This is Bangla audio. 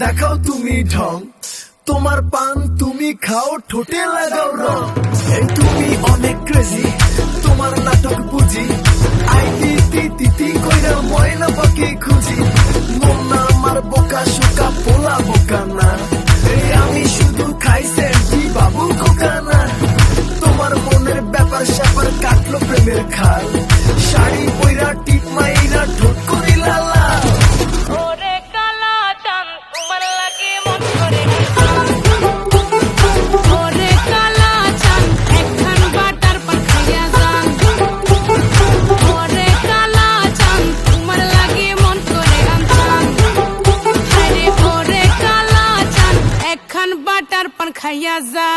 দেখাও তুমি ঢং, তোমার পান তুমি খাও ঠোঁটে লাগাও রং। এই তুমি অনেক ক্রেজি, তোমার নাটক বুঝি, আই তিতি তিতি কইরা ময়না পাখি খুঁজি। মন না আমার বোকা শোকা পোলা বোকা না, এই আমি শুধু খাই সেন্টি বাবু কোকা না। তোমার মনের ব্যাপার স্যাপার কাটলো প্রেমের খাল, শাড়ি পইরা টিপ মাইরা ঠোঁট করি লালা। ওরে কালা চান তোমার লাগে মন করে, ওরে কালা চান একখান বাটার পান খাইয়া যান। ওরে কালা চান তোমার লাগে মন করে আনছান, আরে ওরে কালা চান একখান বাটার পান খাইয়া যান।